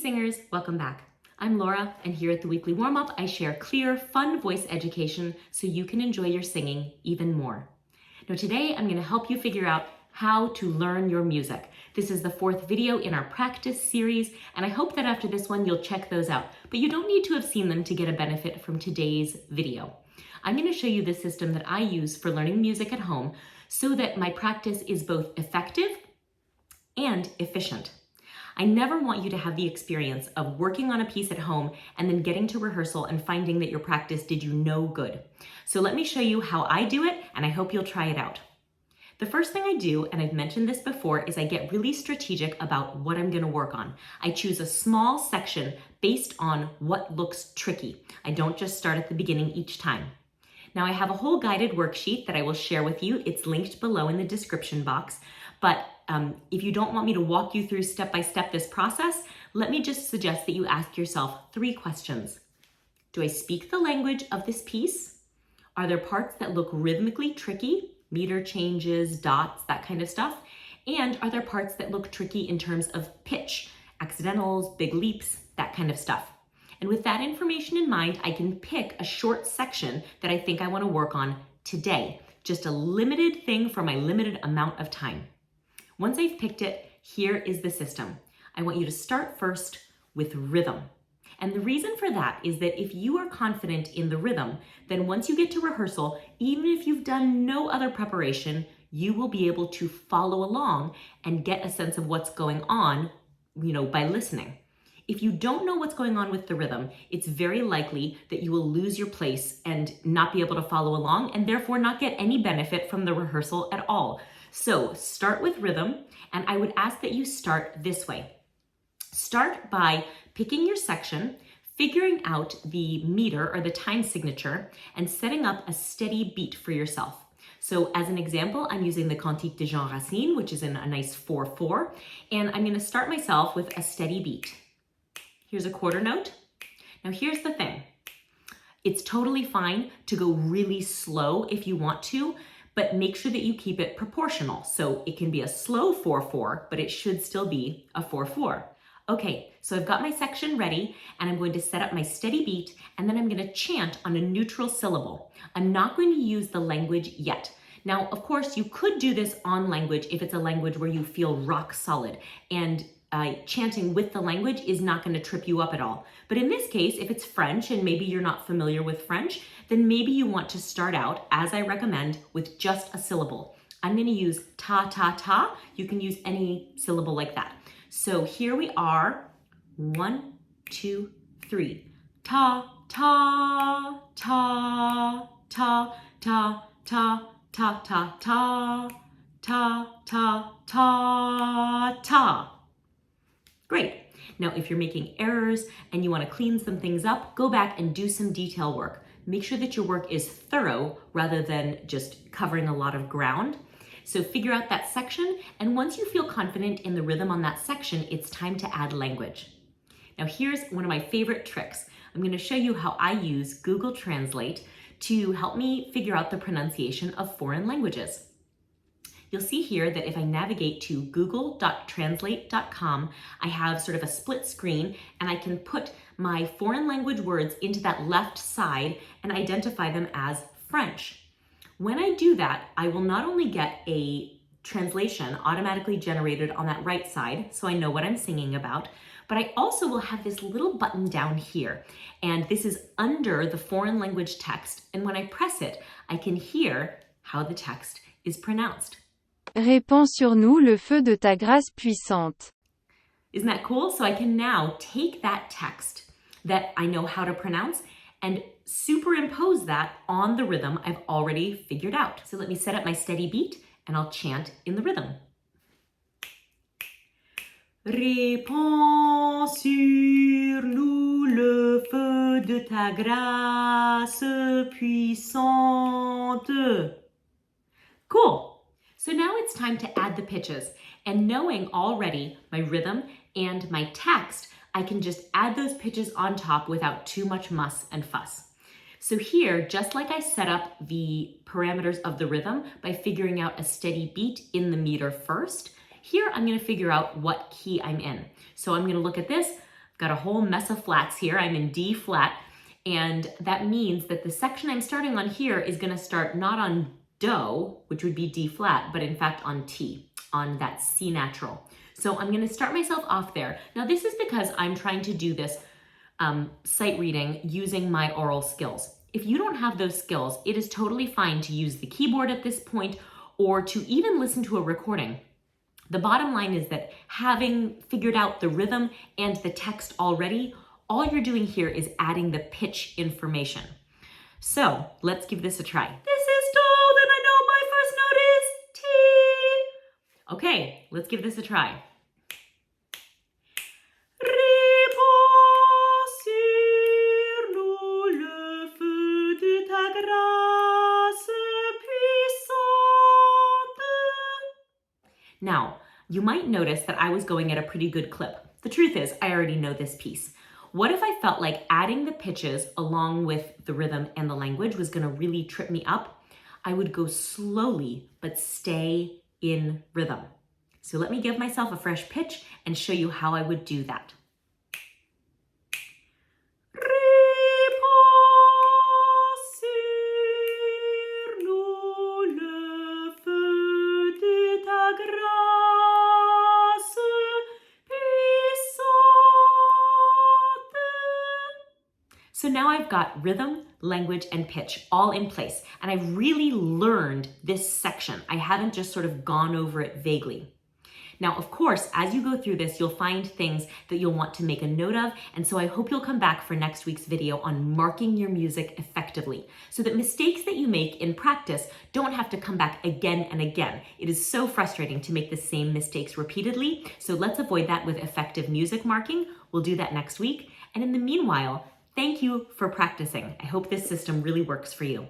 singers, welcome back. I'm Laura, and here at the Weekly Warm-Up, I share clear, fun voice education so you can enjoy your singing even more. Now today, I'm going to help you figure out how to learn your music. This is the 4th video in our practice series, and I hope that after this one, you'll check those out. But you don't need to have seen them to get a benefit from today's video. I'm going to show you the system that I use for learning music at home so that my practice is both effective and efficient. I never want you to have the experience of working on a piece at home and then getting to rehearsal and finding that your practice did you no good. So let me show you how I do it, and I hope you'll try it out. The first thing I do, and I've mentioned this before, is I get really strategic about what I'm going to work on. I choose a small section based on what looks tricky. I don't just start at the beginning each time. Now I have a whole guided worksheet that I will share with you. It's linked below in the description box. But if you don't want me to walk you through step by step this process, let me just suggest that you ask yourself 3 questions. Do I speak the language of this piece? Are there parts that look rhythmically tricky? Meter changes, dots, that kind of stuff. And are there parts that look tricky in terms of pitch, accidentals, big leaps, that kind of stuff? And with that information in mind, I can pick a short section that I think I want to work on today. Just a limited thing for my limited amount of time. Once I've picked it, here is the system. I want you to start first with rhythm. And the reason for that is that if you are confident in the rhythm, then once you get to rehearsal, even if you've done no other preparation, you will be able to follow along and get a sense of what's going on, by listening. If you don't know what's going on with the rhythm, it's very likely that you will lose your place and not be able to follow along and therefore not get any benefit from the rehearsal at all. So start with rhythm, and I would ask that you start this way. Start by picking your section, figuring out the meter or the time signature, and setting up a steady beat for yourself. So as an example, I'm using the Cantique de Jean Racine, which is in a nice 4/4, and I'm going to start myself with a steady beat. Here's a quarter note. Now here's the thing. It's totally fine to go really slow if you want to, but make sure that you keep it proportional. So it can be a slow 4/4, but it should still be a 4/4. Okay, so I've got my section ready, and I'm going to set up my steady beat, and then I'm going to chant on a neutral syllable. I'm not going to use the language yet. Now, of course, you could do this on language if it's a language where you feel rock solid, and chanting with the language is not going to trip you up at all. But in this case, if it's French and maybe you're not familiar with French, then maybe you want to start out, as I recommend, with just a syllable. I'm going to use ta, ta, ta. You can use any syllable like that. So here we are. 1, 2, 3. Ta, ta, ta, ta, ta, ta, ta, ta, ta, ta, ta, ta, ta. Great. Now, if you're making errors and you want to clean some things up, go back and do some detail work. Make sure that your work is thorough rather than just covering a lot of ground. So figure out that section, and once you feel confident in the rhythm on that section, it's time to add language. Now, here's one of my favorite tricks. I'm going to show you how I use Google Translate to help me figure out the pronunciation of foreign languages. You'll see here that if I navigate to google.translate.com, I have sort of a split screen, and I can put my foreign language words into that left side and identify them as French. When I do that, I will not only get a translation automatically generated on that right side, so I know what I'm singing about, but I also will have this little button down here, and this is under the foreign language text, and when I press it, I can hear how the text is pronounced. Répands sur nous le feu de ta grâce puissante. Isn't that cool? So I can now take that text that I know how to pronounce and superimpose that on the rhythm I've already figured out. So let me set up my steady beat, and I'll chant in the rhythm. Répands sur nous le feu de ta grâce puissante. Cool. So now it's time to add the pitches, and knowing already my rhythm and my text, I can just add those pitches on top without too much muss and fuss. So here, just like I set up the parameters of the rhythm by figuring out a steady beat in the meter first, here I'm going to figure out what key I'm in. So I'm going to look at this. Got a whole mess of flats here. I'm in D flat, and that means that the section I'm starting on here is going to start not on Do, which would be D flat, but in fact on T, on that C natural. So I'm going to start myself off there. Now this is because I'm trying to do this sight reading using my oral skills. If you don't have those skills, it is totally fine to use the keyboard at this point or to even listen to a recording. The bottom line is that having figured out the rhythm and the text already, all you're doing here is adding the pitch information. So let's give this a try. This is Do, then I know my first note is T. Okay, let's give this a try. Now, you might notice that I was going at a pretty good clip. The truth is, I already know this piece. What if I felt like adding the pitches along with the rhythm and the language was going to really trip me up? I would go slowly, but stay in rhythm. So let me give myself a fresh pitch and show you how I would do that. So now I've got rhythm, language, and pitch all in place, and I've really learned this section. I haven't just sort of gone over it vaguely. Now, of course, as you go through this, you'll find things that you'll want to make a note of, and so I hope you'll come back for next week's video on marking your music effectively, so that mistakes that you make in practice don't have to come back again and again. It is so frustrating to make the same mistakes repeatedly, so let's avoid that with effective music marking. We'll do that next week, and in the meanwhile, thank you for practicing. I hope this system really works for you.